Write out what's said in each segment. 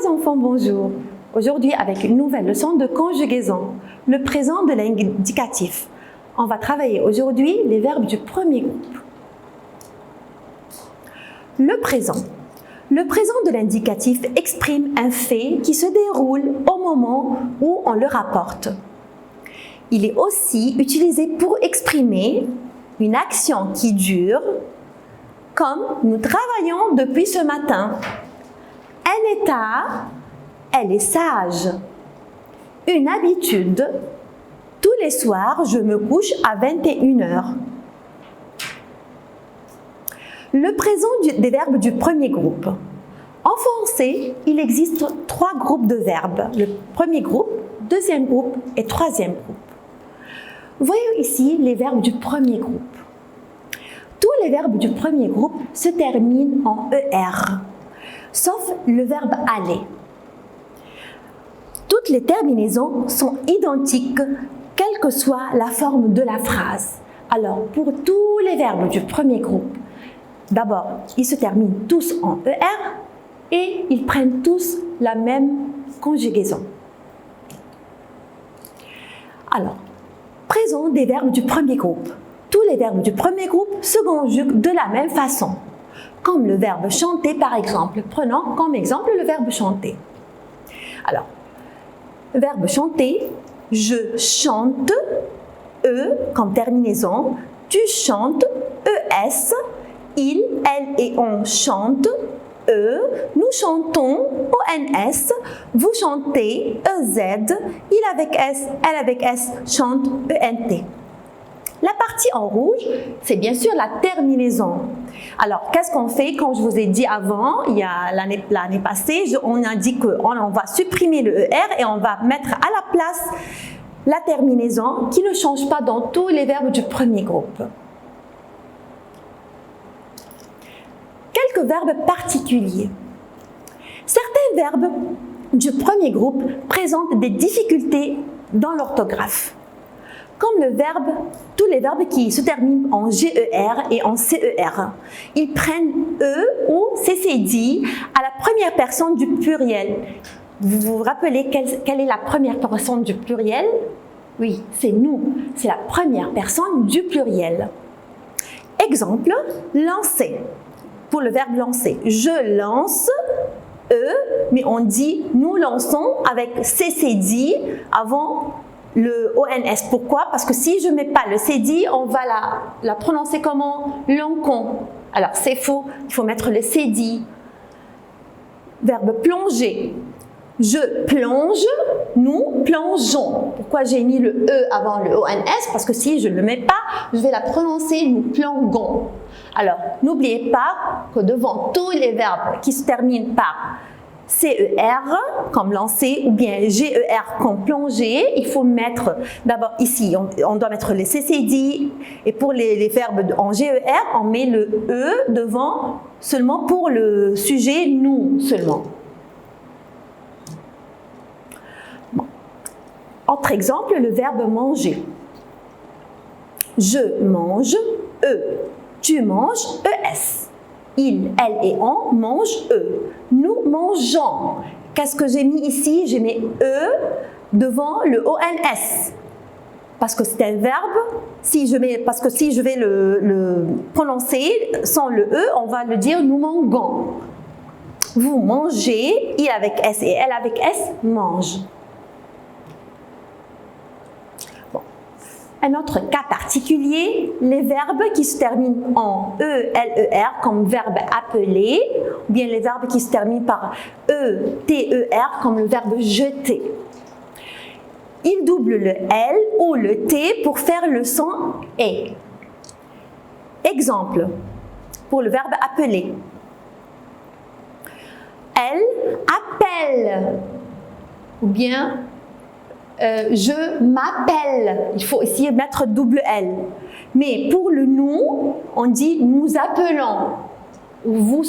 les enfants, bonjour. Aujourd'hui, avec une nouvelle leçon de conjugaison, le présent de l'indicatif. On va travailler aujourd'hui les verbes du premier groupe. Le présent. Le présent de l'indicatif exprime un fait qui se déroule au moment où on le rapporte. Il est aussi utilisé pour exprimer une action qui dure, comme nous travaillons depuis ce matin. Un état, elle est sage. Une habitude, tous les soirs, je me couche à 21 h. Le présent des verbes du premier groupe. En français, il existe 3 groupes de verbes. Le premier groupe, deuxième groupe et troisième groupe. Voyons ici les verbes du premier groupe. Tous les verbes du premier groupe se terminent en ER, sauf le verbe aller. Toutes les terminaisons sont identiques, quelle que soit la forme de la phrase. Alors, pour tous les verbes du premier groupe, d'abord, ils se terminent tous en ER et ils prennent tous la même conjugaison. Alors, présent des verbes du premier groupe. Tous les verbes du premier groupe se conjuguent de la même façon, comme le verbe chanter par exemple. Prenons comme exemple le verbe chanter. Alors, verbe chanter, je chante, E comme terminaison, tu chantes, ES, il, elle et on chantent, E, nous chantons, ONS, vous chantez, EZ, il avec S, elle avec S, chante, ENT. La partie en rouge, c'est bien sûr la terminaison. Alors, qu'est-ce qu'on fait? Comme je vous ai dit avant, il y a l'année passée, on a dit qu'on va supprimer le ER et on va mettre à la place la terminaison qui ne change pas dans tous les verbes du premier groupe. Quelques verbes particuliers. Certains verbes du premier groupe présentent des difficultés dans l'orthographe. Comme tous les verbes qui se terminent en GER et en CER. Ils prennent E ou CCD à la première personne du pluriel. Vous vous rappelez quelle est la première personne du pluriel? Oui, c'est nous. C'est la première personne du pluriel. Exemple, lancer. Pour le verbe lancer, je lance, E, mais on dit nous lançons avec CCD avant le ONS. Pourquoi? Parce que si je ne mets pas le CD, on va la prononcer comment? Lancon. Alors c'est faux, il faut mettre le CD. Verbe plonger. Je plonge, nous plongeons. Pourquoi j'ai mis le E avant le ONS? Parce que si je ne le mets pas, je vais la prononcer nous plongons. Alors, n'oubliez pas que devant tous les verbes qui se terminent par CER comme lancer ou bien GER comme plonger, il faut mettre d'abord ici, on doit mettre le CCD et pour les verbes en GER, on met le E devant seulement pour le sujet nous seulement. Bon. Autre exemple, le verbe manger. Je mange, E. Tu manges, ES. Il, elle et on mangent, E. Nous mangeons. Qu'est-ce que j'ai mis ici? J'ai mis E devant le ONS. Parce que c'est un verbe. Parce que si je vais le prononcer sans le E, on va le dire nous mangeons. Vous mangez, il avec S et elle avec S mange. Un autre cas particulier, les verbes qui se terminent en E, L, E, R comme verbe appeler, ou bien les verbes qui se terminent par E, T, E, R comme le verbe jeter. Ils doublent le L ou le T pour faire le son E. Exemple, pour le verbe appeler. Elle appelle, ou bien je m'appelle, il faut ici mettre double L. Mais pour le nous, on dit nous appelons. Vous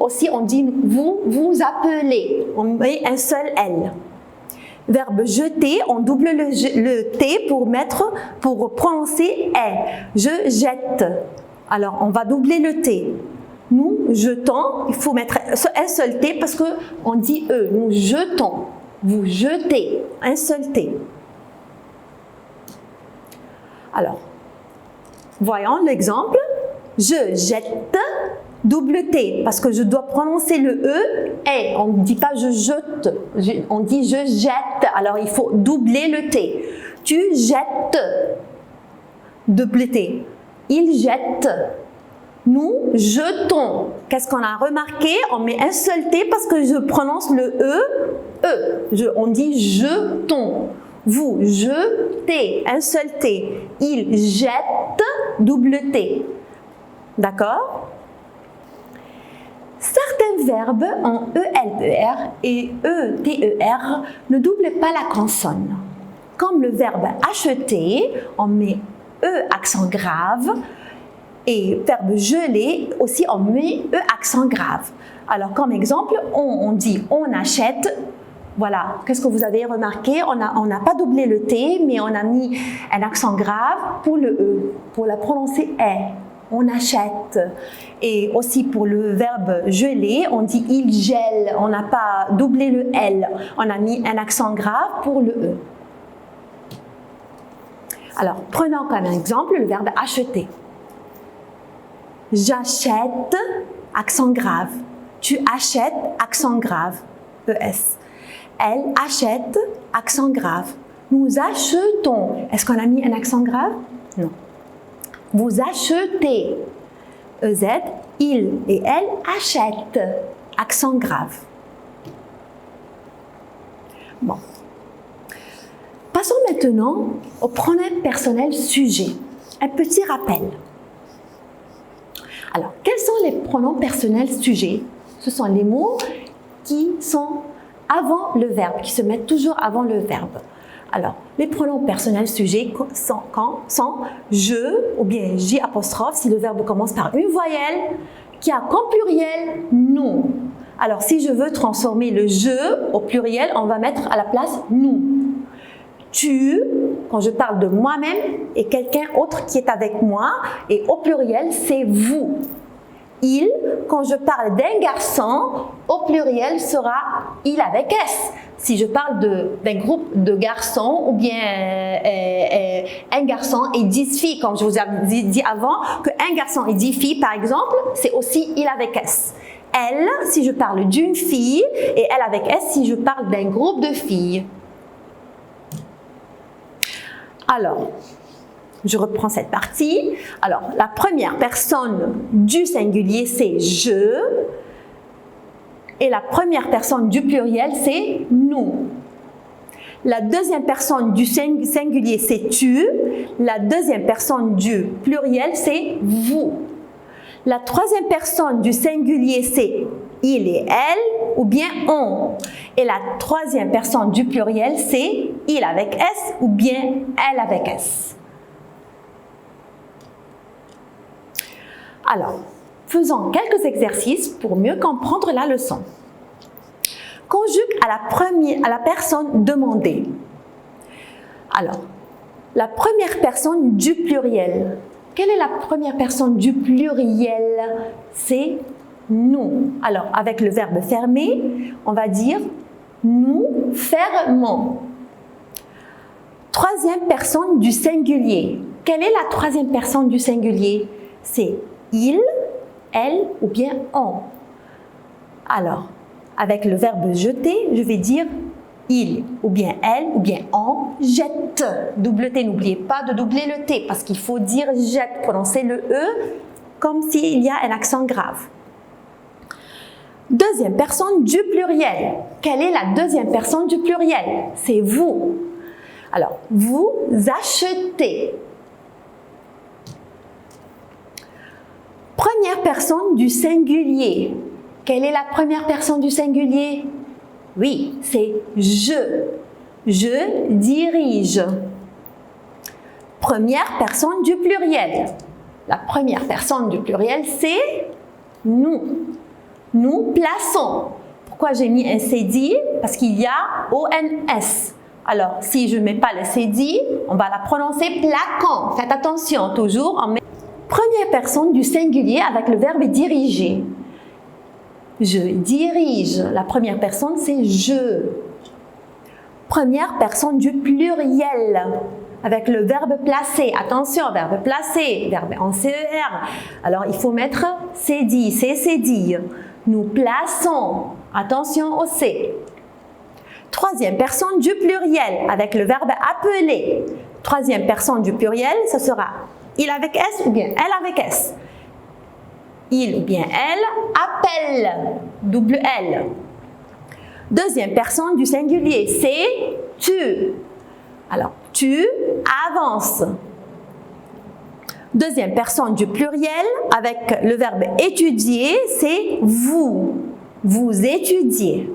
aussi, on dit vous appelez. On met un seul L. Verbe jeter, on double le T pour prononcer est. Je jette. Alors, on va doubler le T. Nous jetons, il faut mettre un seul T parce qu'on dit eux. Nous jetons. Vous jetez. Un seul T. Alors, voyons l'exemple. Je jette, double T, parce que je dois prononcer le E. Et on ne dit pas je jette, on dit je jette. Alors, il faut doubler le T. Tu jettes, double T. Il jette. Nous jetons. Qu'est-ce qu'on a remarqué? On met un seul T parce que je prononce le E. On dit jetons. Vous jetez. Un seul T. Il jette. Double T. D'accord? Certains verbes en ELER et ETER ne doublent pas la consonne. Comme le verbe acheter, on met E accent grave. Et verbe geler, aussi on met E accent grave. Alors comme exemple, on dit on achète. Voilà, qu'est-ce que vous avez remarqué? On n'a pas doublé le T, mais on a mis un accent grave pour le E, pour la prononcer est. On achète. Et aussi pour le verbe geler, on dit il gèle. On n'a pas doublé le L, on a mis un accent grave pour le E. Alors, prenons comme exemple le verbe acheter. J'achète, accent grave. Tu achètes, accent grave, ES. Elle achète, accent grave. Nous achetons. Est-ce qu'on a mis un accent grave? Non. Vous achetez, EZ. Il et elle achètent, accent grave. Bon. Passons maintenant au pronom personnel sujet. Un petit rappel. Alors, quels sont les pronoms personnels sujets? Ce sont les mots qui sont avant le verbe, qui se mettent toujours avant le verbe. Alors, les pronoms personnels sujets sont je ou bien j apostrophe si le verbe commence par une voyelle qui a comme pluriel nous. Alors, si je veux transformer le je au pluriel, on va mettre à la place nous. Tu, quand je parle de moi-même et quelqu'un autre qui est avec moi, et au pluriel, c'est vous. Il, quand je parle d'un garçon, au pluriel sera il avec S. Si je parle d'un groupe de garçons ou bien un garçon et 10 filles, comme je vous ai dit avant, qu'un garçon et 10 filles, par exemple, c'est aussi il avec S. Elle, si je parle d'une fille, et elle avec S, si je parle d'un groupe de filles. Alors, je reprends cette partie. Alors, la première personne du singulier, c'est je. Et la première personne du pluriel, c'est nous. La deuxième personne du singulier, c'est tu. La deuxième personne du pluriel, c'est vous. La troisième personne du singulier, c'est il et elle ou bien on. Et la troisième personne du pluriel, c'est il avec S ou bien elle avec S. Alors, faisons quelques exercices pour mieux comprendre la leçon. Conjugue à la personne demandée. Alors, la première personne du pluriel. Quelle est la première personne du pluriel? C'est nous. Alors, avec le verbe fermer, on va dire nous fermons. Troisième personne du singulier. Quelle est la troisième personne du singulier? C'est il, elle ou bien on. Alors, avec le verbe jeter, je vais dire il ou bien elle ou bien on jette. Double T, n'oubliez pas de doubler le T parce qu'il faut dire jette, prononcer le E comme s'il y a un accent grave. Deuxième personne du pluriel. Quelle est la deuxième personne du pluriel? C'est vous. Alors, vous achetez. Première personne du singulier. Quelle est la première personne du singulier? Oui, c'est je. Je dirige. Première personne du pluriel. La première personne du pluriel, c'est nous. Nous plaçons. Pourquoi j'ai mis un CD? Parce qu'il y a ONS. Alors, si je ne mets pas le CD, on va la prononcer plaquant. Faites attention, toujours, on met Première personne du singulier avec le verbe diriger. Je dirige. La première personne, c'est je. Première personne du pluriel avec le verbe placer. Attention, verbe placer, verbe en CER. Alors, il faut mettre c'est dit, c'est dit. Nous plaçons. Attention au C. Troisième personne du pluriel avec le verbe appeler. Troisième personne du pluriel, ce sera il avec S ou bien elle avec S. Il ou bien elle appelle. Double L. Deuxième personne du singulier, c'est tu. Alors, tu avances. Deuxième personne du pluriel avec le verbe étudier, c'est vous. Vous étudiez.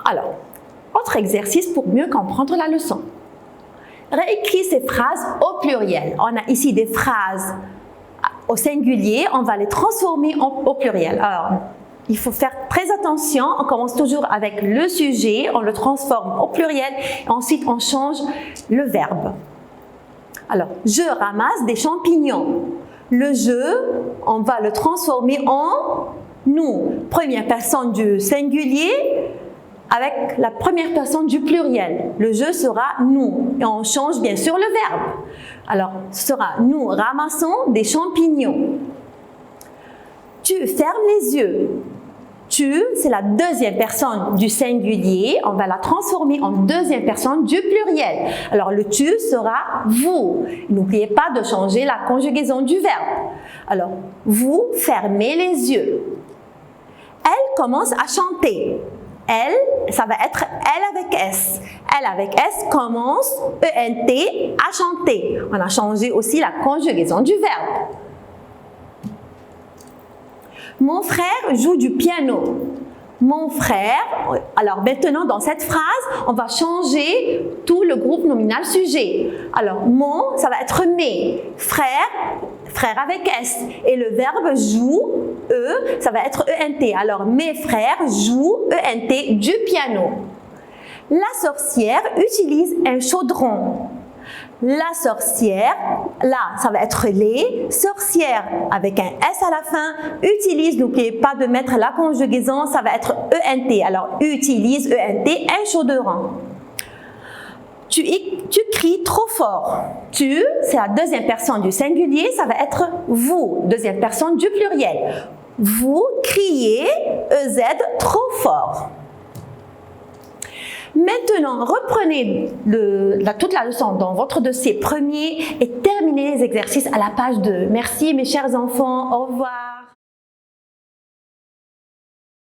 Alors, autre exercice pour mieux comprendre la leçon. Réécris ces phrases au pluriel. On a ici des phrases au singulier, on va les transformer au pluriel. Alors, il faut faire très attention, on commence toujours avec le sujet, on le transforme au pluriel, et ensuite on change le verbe. Alors, je ramasse des champignons. Le je, on va le transformer en nous. Première personne du singulier avec la première personne du pluriel. Le je sera nous. Et on change bien sûr le verbe. Alors, ce sera nous ramassons des champignons. Tu fermes les yeux. Tu, c'est la deuxième personne du singulier. On va la transformer en deuxième personne du pluriel. Alors, le tu sera vous. N'oubliez pas de changer la conjugaison du verbe. Alors, vous fermez les yeux. Elle commence à chanter. Elle, ça va être elle avec S. Elle avec S commence, ENT, à chanter. On a changé aussi la conjugaison du verbe. Mon frère joue du piano. Mon frère, alors maintenant dans cette phrase, on va changer tout le groupe nominal sujet. Alors mon, ça va être mes. Frère, frère avec S. Et le verbe joue, E, ça va être ENT. Alors mes frères jouent, ENT, du piano. La sorcière utilise un chaudron. La sorcière, là, ça va être les. Sorcière, avec un S à la fin, utilise, n'oubliez pas de mettre la conjugaison, ça va être ENT. Alors, utilise, ENT, un chaudron. Tu cries trop fort. Tu, c'est la deuxième personne du singulier, ça va être vous, deuxième personne du pluriel. Vous criez, EZ, trop fort. Maintenant, reprenez toute la leçon dans votre dossier premier et terminez les exercices à la page 2. Merci mes chers enfants, au revoir.